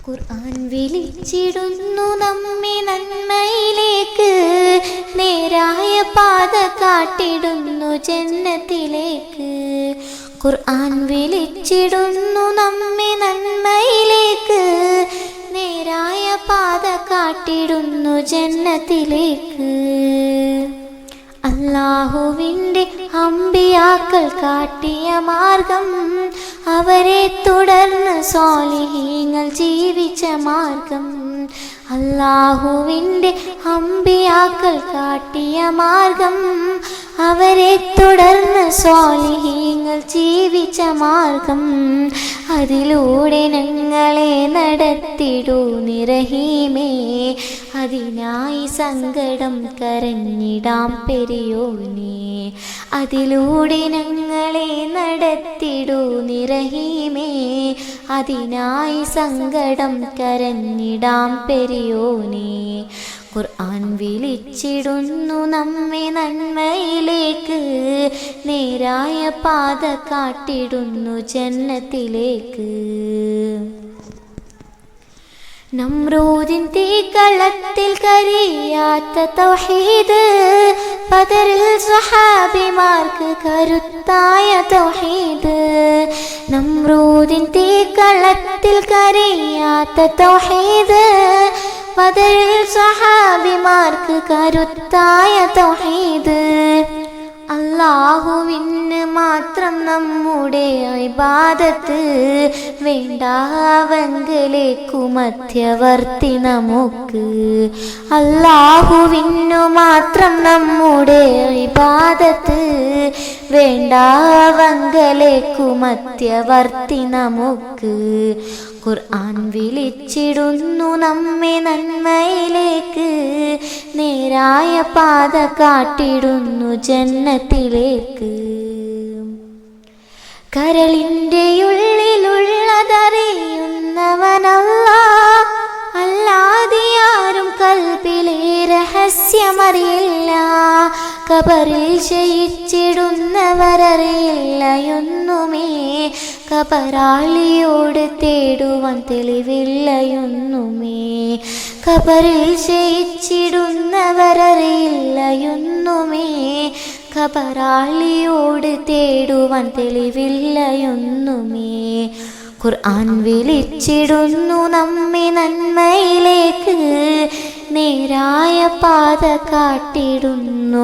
ഖുർആൻ വിളിച്ചിടുന്നു നമ്മെ നന്മയിലേക്ക്, നേരായ പാത കാട്ടിടുന്നു ജന്നത്തിലേക്ക്. ഖുർആൻ വിളിച്ചിടുന്നു നമ്മെ നന്മയിലേക്ക്, നേരായ പാത കാട്ടിടുന്നു ജന്നത്തിലേക്ക്. അല്ലാഹുവിൻ്റെ അമ്പിയാക്കൾ കാട്ടിയ മാർഗം, അവരെ തുടർന്ന് സ്വാലിഹീങ്ങൾ ജീവിച്ച മാർഗം. അല്ലാഹുവിൻ്റെ അമ്പിയാക്കൾ കാട്ടിയ മാർഗം, അവരെ തുടർന്ന് സ്വാലിഹീങ്ങൾ ജീവിച്ച മാർഗം. അതിലൂടെ ഞങ്ങളെ നടത്തിടൂ നിറഹീമേ, അതിനായി സങ്കടം കരഞ്ഞിടാം പെരിയോനേ. അതിലൂടെ ഞങ്ങളെ നടത്തിടൂ നിറഹീമേ, അതിനായി സങ്കടം കരഞ്ഞിടാം പെരിയോനേ. ഖുർആൻ വിളിച്ചിടുന്നു നമ്മെ നന്മയിലേക്ക്, നേരായ പാത കാട്ടിടുന്നു ജന്നത്തിലേക്ക്. നമ്രൂദിൻ തീക്കളത്തിൽ കരിയാത്ത തൗഹീദ്, ബദറിൽ സ്വഹാബിമാർക്ക് കരുത്തായ തൗഹീദ്. നമ്രൂദിൻ തീക്കളത്തിൽ കരിയാത്ത തൗഹീദ്, ബദറിൽ സ്വഹാബിമാർക്ക് കരുത്തായ തൗഹീദ്. അല്ലാഹുവിന് മാത്രം നമ്മുടെ ഇബാദത്ത്, വേണ്ടാവങ്കലേക്കു മധ്യവർത്തി നമുക്ക്. അല്ലാഹുവിനു മാത്രം നമ്മുടെ ഇബാദത്ത്, വേണ്ടാവങ്കലേക്കു മധ്യവർത്തി നമുക്ക്. ഖുർആൻ വിളിച്ചിടുന്നു നമ്മെ നന്മയിലേക്ക്, നേരായ പാത കാട്ടിടുന്നു ജന്നത്തിലേക്ക്. കരളിൻ്റെ ഉള്ളിലുള്ളതറിയുന്നവനല്ലാഹ്, അല്ലാതെ ആരും കൽബിലെ രഹസ്യമറിയില്ല. ഖബറിൽ ശയിച്ചിടുന്നവരറിയില്ലയൊന്നുമേ, ഖബറാളിയോട് തേടുവാൻ തെളിവില്ലയൊന്നുമേ. ഖബറിൽ ശയിച്ചിടുന്നവരറിയില്ലയൊന്നുമേ, ഖബറാളിയോട് തേടുവാൻ തെളിവില്ലയൊന്നുമേ. ഖുർആൻ വിളിച്ചിടുന്നു നമ്മെ നന്മയിലേക്ക്, നേരായ പാത കാട്ടിടുന്നു